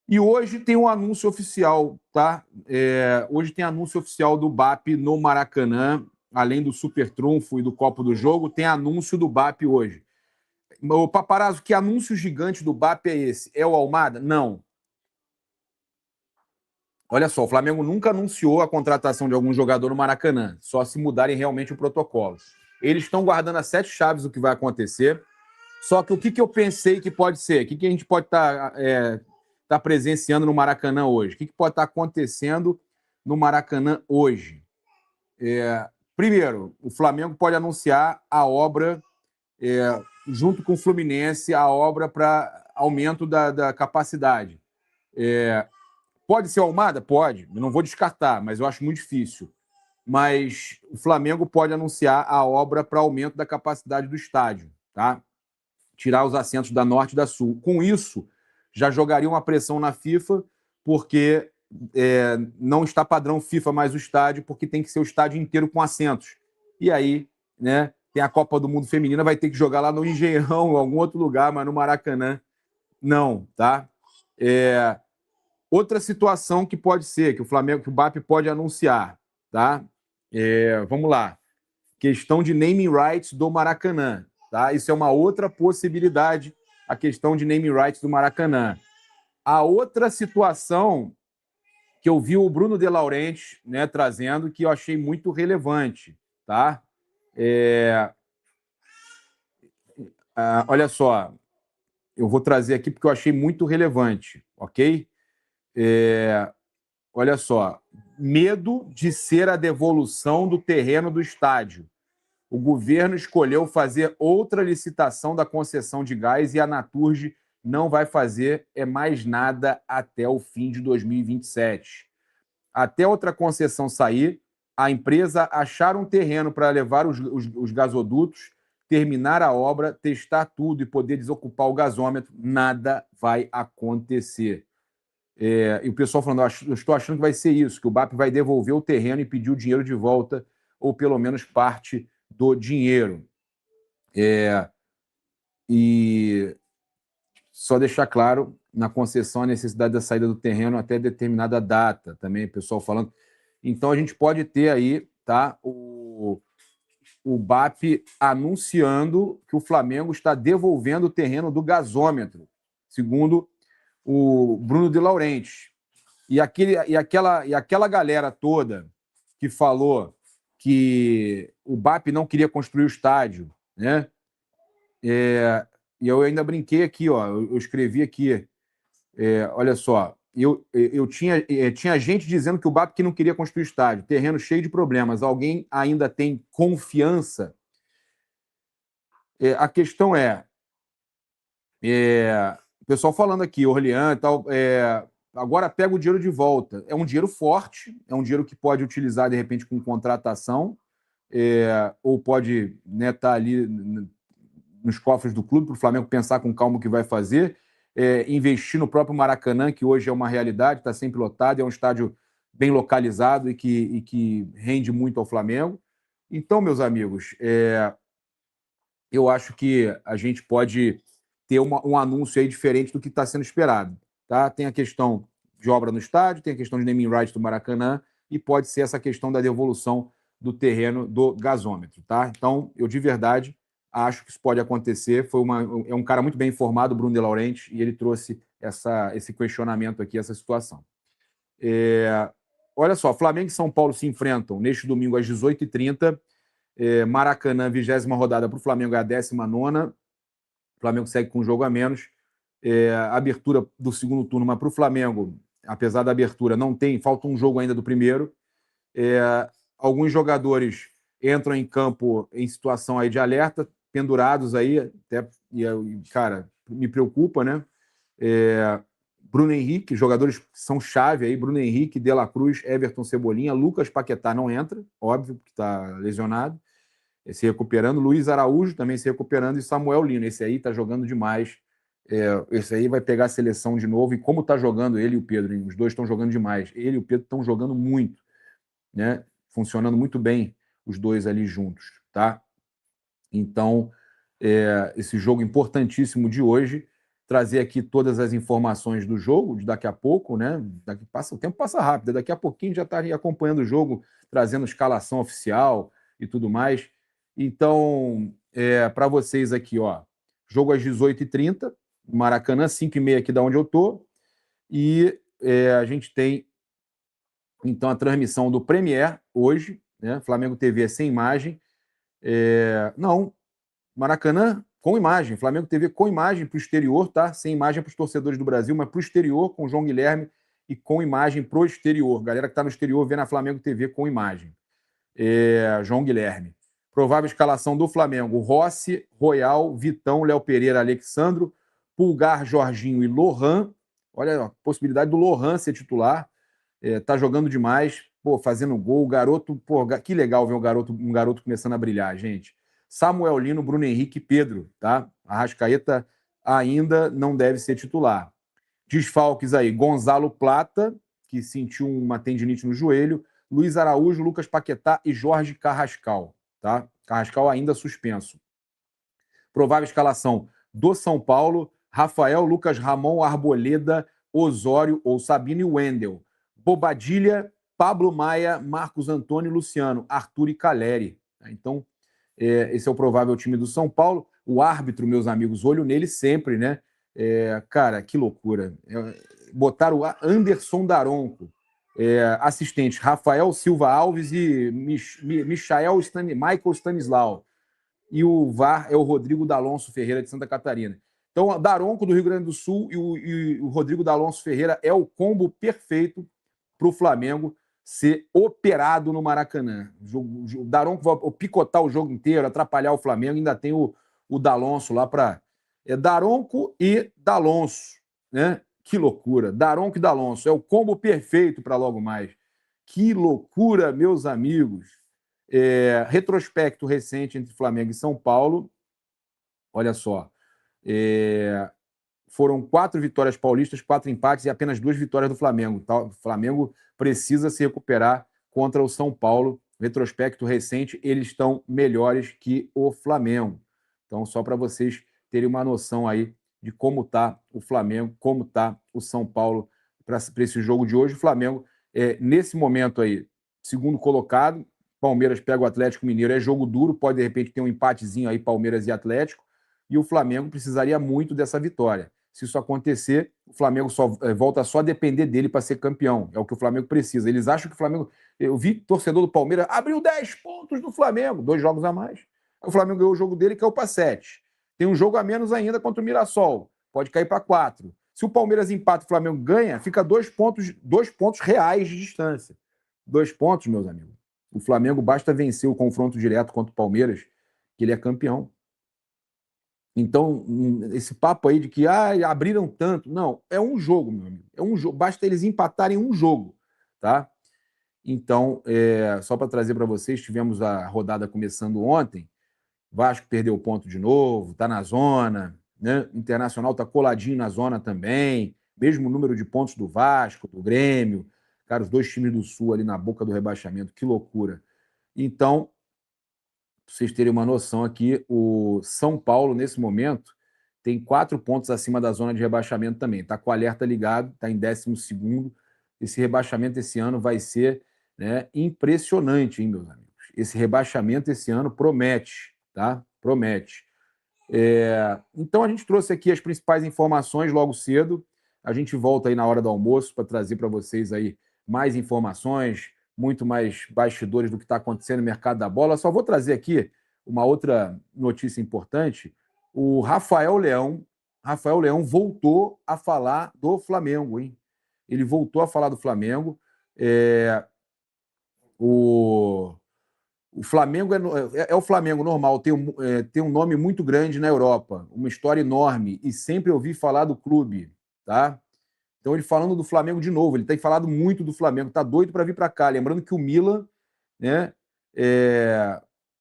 E hoje tem um anúncio oficial, tá? Hoje tem anúncio oficial do BAP no Maracanã, além do Super Trunfo e do Copo do Jogo, tem anúncio do BAP hoje. O Paparazzo, que anúncio gigante do BAP é esse? É o Almada? Não. Olha só, o Flamengo nunca anunciou a contratação de algum jogador no Maracanã, só se mudarem realmente o protocolo. Eles estão guardando as 7 chaves do que vai acontecer. Só que o que eu pensei que pode ser? O que a gente pode estar presenciando no Maracanã hoje? O que pode estar acontecendo no Maracanã hoje? Primeiro, o Flamengo pode anunciar a obra, junto com o Fluminense, a obra para aumento da capacidade. Pode ser o Almada? Pode. Eu não vou descartar, mas eu acho muito difícil. Mas o Flamengo pode anunciar a obra para aumento da capacidade do estádio, tá? Tirar os assentos da Norte e da Sul. Com isso, já jogaria uma pressão na FIFA, porque não está padrão FIFA mais o estádio, porque tem que ser o estádio inteiro com assentos. E aí, né, tem a Copa do Mundo Feminina, vai ter que jogar lá no Engenhão, em algum outro lugar, mas no Maracanã, não, tá? Outra situação que pode ser, que o Flamengo, que o BAP pode anunciar, tá? Vamos lá. Questão de naming rights do Maracanã, tá? Isso é uma outra possibilidade, a questão de naming rights do Maracanã. A outra situação que eu vi o Bruno De Laurentiis, né, trazendo, que eu achei muito relevante, tá? Olha só, eu vou trazer aqui porque eu achei muito relevante, ok? Olha só, medo de ser a devolução do terreno do estádio. O governo escolheu fazer outra licitação da concessão de gás e a Naturgy não vai fazer mais nada até o fim de 2027. Até outra concessão sair, a empresa achar um terreno para levar os gasodutos, terminar a obra, testar tudo e poder desocupar o gasômetro, nada vai acontecer. E o pessoal falando, eu estou achando que vai ser isso, que o BAP vai devolver o terreno e pedir o dinheiro de volta, ou pelo menos parte do dinheiro. E só deixar claro, na concessão, a necessidade da saída do terreno até determinada data, também o pessoal falando. Então, a gente pode ter aí, tá, o BAP anunciando que o Flamengo está devolvendo o terreno do gasômetro, segundo o Bruno De Laurentiis. E aquela galera toda que falou que o BAP não queria construir o estádio, né? E eu ainda brinquei aqui, ó, eu escrevi aqui, olha só, eu tinha gente dizendo que o BAP que não queria construir estádio, terreno cheio de problemas, alguém ainda tem confiança? A questão o pessoal falando aqui, Orleans e tal, agora pega o dinheiro de volta. É um dinheiro forte, é um dinheiro que pode utilizar, de repente, com contratação, ou pode estar ali nos cofres do clube, para o Flamengo pensar com calma o que vai fazer, investir no próprio Maracanã, que hoje é uma realidade, está sempre lotado, é um estádio bem localizado e que rende muito ao Flamengo. Então, meus amigos, eu acho que a gente pode ter um anúncio aí diferente do que está sendo esperado. Tá? Tem a questão de obra no estádio, tem a questão de naming rights do Maracanã e pode ser essa questão da devolução do terreno do gasômetro. Tá? Então, eu de verdade acho que isso pode acontecer. É um cara muito bem informado, Bruno De Laurentiis, e ele trouxe esse questionamento aqui, essa situação. Olha só, Flamengo e São Paulo se enfrentam neste domingo às 18h30. Maracanã, 20ª rodada para o Flamengo é a 19ª. O Flamengo segue com um jogo a menos. A abertura do segundo turno, mas para o Flamengo, apesar da abertura, não tem, falta um jogo ainda do primeiro. Alguns jogadores entram em campo em situação aí de alerta, pendurados aí, até, cara, me preocupa, né? Bruno Henrique, jogadores que são chave aí, Bruno Henrique, De La Cruz, Everton Cebolinha, Lucas Paquetá não entra, óbvio, que está lesionado, se recuperando, Luiz Araújo também se recuperando e Samuel Lino, esse aí está jogando demais, esse aí vai pegar a seleção de novo, e como está jogando ele e o Pedro, os dois estão jogando demais, ele e o Pedro estão jogando muito, né? Funcionando muito bem os dois ali juntos, tá? Então, esse jogo importantíssimo de hoje, trazer aqui todas as informações do jogo, de daqui a pouco, né? O tempo passa rápido, daqui a pouquinho já está acompanhando o jogo, trazendo escalação oficial e tudo mais. Então, para vocês aqui, ó, jogo às 18h30, Maracanã, 5h30 aqui da onde eu estou, e a gente tem, então, a transmissão do Premier hoje, né? Flamengo TV sem imagem. Não, Maracanã com imagem, Flamengo TV com imagem para o exterior, tá? Sem imagem para os torcedores do Brasil, mas para o exterior, com o João Guilherme e com imagem para o exterior. Galera que está no exterior vê na Flamengo TV com imagem. João Guilherme. Provável escalação do Flamengo: Rossi, Royal, Vitão, Léo Pereira, Alexandro, Pulgar, Jorginho e Lohan. Olha a possibilidade do Lohan ser titular. Tá jogando demais, pô, fazendo gol. O garoto, pô, que legal ver um garoto começando a brilhar, gente. Samuel Lino, Bruno Henrique e Pedro, tá? Arrascaeta ainda não deve ser titular. Desfalques aí: Gonzalo Plata, que sentiu uma tendinite no joelho, Luiz Araújo, Lucas Paquetá e Jorge Carrascal, tá? Carrascal ainda suspenso. Provável escalação do São Paulo: Rafael, Lucas Ramon, Arboleda, Osório ou Sabino e Wendel. Bobadilha, Pablo Maia, Marcos Antônio, Luciano, Arthur e Caleri. Então, esse é o provável time do São Paulo. O árbitro, meus amigos, olho nele sempre, né? Cara, que loucura. Botaram o Anderson Daronco. Assistente, Rafael Silva Alves e Michael Stanislau. E o VAR é o Rodrigo D'Alonso Ferreira, de Santa Catarina. Então, o Daronco, do Rio Grande do Sul, e o Rodrigo D'Alonso Ferreira é o combo perfeito para o Flamengo ser operado no Maracanã. O Daronco vai picotar o jogo inteiro, atrapalhar o Flamengo, ainda tem o D'Alonso lá para... Daronco e D'Alonso, né? Que loucura. Daronco e D'Alonso. É o combo perfeito para logo mais. Que loucura, meus amigos. Retrospecto recente entre Flamengo e São Paulo. Olha só. Foram 4 vitórias paulistas, 4 empates e apenas 2 vitórias do Flamengo. O Flamengo precisa se recuperar contra o São Paulo. Retrospecto recente, eles estão melhores que o Flamengo. Então, só para vocês terem uma noção aí de como está o Flamengo, como está o São Paulo para esse jogo de hoje. O Flamengo, nesse momento aí, segundo colocado. Palmeiras pega o Atlético Mineiro, é jogo duro, pode de repente ter um empatezinho aí, Palmeiras e Atlético, e o Flamengo precisaria muito dessa vitória. Se isso acontecer, o Flamengo volta só a depender dele para ser campeão. É o que o Flamengo precisa. Eles acham que o Flamengo... Eu vi torcedor do Palmeiras, abriu 10 pontos do Flamengo, 2 jogos a mais. O Flamengo ganhou o jogo dele e caiu para 7. Tem um jogo a menos ainda contra o Mirassol, pode cair para 4. Se o Palmeiras empata e o Flamengo ganha, fica 2 pontos reais de distância. 2 pontos, meus amigos. O Flamengo basta vencer o confronto direto contra o Palmeiras, que ele é campeão. Então, esse papo aí de que abriram tanto. Não, é um jogo, meu amigo. É um jogo. Basta eles empatarem um jogo, tá? Então, só para trazer para vocês, tivemos a rodada começando ontem. Vasco perdeu ponto de novo, está na zona, né? Internacional está coladinho na zona também. Mesmo número de pontos do Vasco, do Grêmio. Cara, os 2 times do Sul ali na boca do rebaixamento. Que loucura. Então, para vocês terem uma noção aqui, o São Paulo, nesse momento, tem 4 pontos acima da zona de rebaixamento também. Está com o alerta ligado, está em 12º. Esse rebaixamento esse ano vai ser, né, impressionante, hein, meus amigos? Esse rebaixamento esse ano promete, tá? Promete. Então, a gente trouxe aqui as principais informações logo cedo. A gente volta aí na hora do almoço para trazer para vocês aí mais informações, muito mais bastidores do que está acontecendo no mercado da bola. Só vou trazer aqui uma outra notícia importante. O Rafael Leão voltou a falar do Flamengo, hein? Ele voltou a falar do Flamengo. O Flamengo é o Flamengo normal, tem um nome muito grande na Europa, uma história enorme, e sempre ouvi falar do clube, tá? Então, ele falando do Flamengo de novo, ele tem falado muito do Flamengo, tá doido para vir para cá. Lembrando que o Milan, né?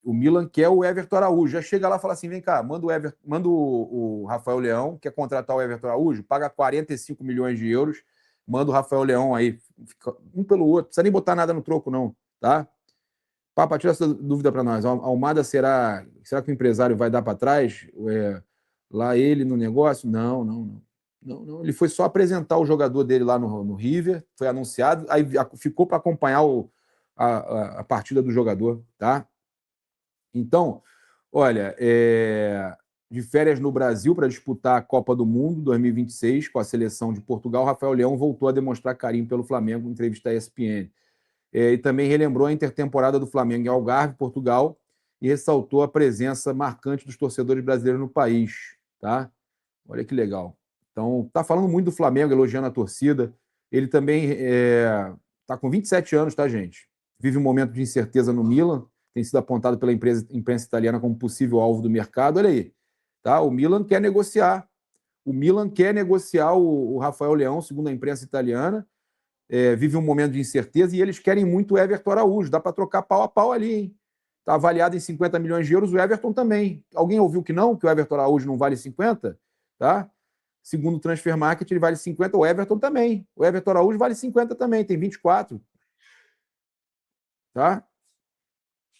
O Milan quer o Everton Araújo. Já chega lá e fala assim: vem cá, manda o Rafael Leão, quer contratar o Everton Araújo, paga 45 milhões de euros, manda o Rafael Leão aí, fica um pelo outro, não precisa nem botar nada no troco, não, tá? Papa, tira essa dúvida para nós. A Almada será que o empresário vai dar para trás? lá ele no negócio? Não. Ele foi só apresentar o jogador dele lá no River, foi anunciado, aí ficou para acompanhar a partida do jogador, tá? Então, olha, de férias no Brasil para disputar a Copa do Mundo 2026 com a seleção de Portugal, Rafael Leão voltou a demonstrar carinho pelo Flamengo em entrevista à ESPN. E também relembrou a intertemporada do Flamengo em Algarve, Portugal, e ressaltou a presença marcante dos torcedores brasileiros no país, tá? Olha que legal. Então, tá falando muito do Flamengo, elogiando a torcida. Ele também tá com 27 anos, tá, gente? Vive um momento de incerteza no Milan, tem sido apontado pela imprensa italiana como possível alvo do mercado. Olha aí, tá? O Milan quer negociar. O Milan quer negociar o Rafael Leão, segundo a imprensa italiana. Vive um momento de incerteza e eles querem muito o Everton Araújo. Dá para trocar pau a pau ali, hein? Está avaliado em 50 milhões de euros, o Everton também. Alguém ouviu que não? Que o Everton Araújo não vale 50? Tá? Segundo o Transfer Market, ele vale 50, o Everton também. O Everton Araújo vale 50 também, tem 24. Tá?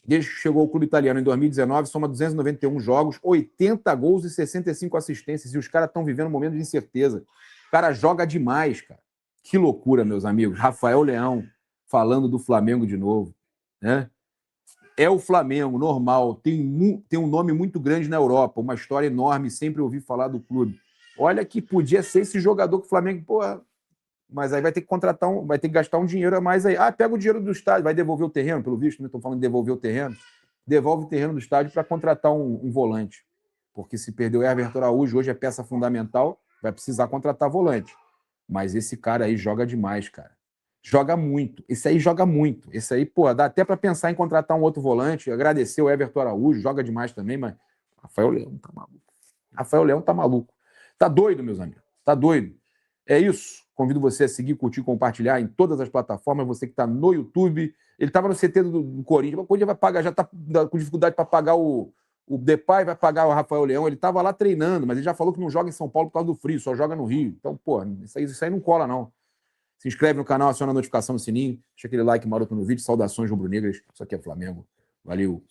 Desde que chegou ao clube italiano em 2019, soma 291 jogos, 80 gols e 65 assistências. E os caras estão vivendo um momento de incerteza. O cara joga demais, cara. Que loucura, meus amigos. Rafael Leão falando do Flamengo de novo. Né? É o Flamengo, normal. Tem um nome muito grande na Europa, uma história enorme, sempre ouvi falar do clube. Olha que podia ser esse jogador que o Flamengo, porra, mas aí vai ter que contratar vai ter que gastar um dinheiro a mais aí. Pega o dinheiro do estádio, vai devolver o terreno, pelo visto, não estão falando de devolver o terreno. Devolve o terreno do estádio para contratar um volante. Porque se perdeu o Everton Araújo, hoje é peça fundamental, vai precisar contratar volante. Mas esse cara aí joga demais, cara. Joga muito. Esse aí joga muito. Esse aí, pô, dá até para pensar em contratar um outro volante, agradecer o Everton Araújo, joga demais também, mas Rafael Leão tá maluco. Rafael Leão tá maluco. Tá doido, meus amigos. Tá doido. É isso. Convido você a seguir, curtir, compartilhar em todas as plataformas. Você que está no YouTube. Ele estava no CT do Corinthians. O Corinthians vai pagar, já está com dificuldade para pagar o Depay, vai pagar o Rafael Leão. Ele estava lá treinando, mas ele já falou que não joga em São Paulo por causa do frio, só joga no Rio. Então, pô, isso aí não cola, não. Se inscreve no canal, aciona a notificação no sininho, deixa aquele like maroto no vídeo. Saudações rubro-negras. Isso aqui é Flamengo. Valeu.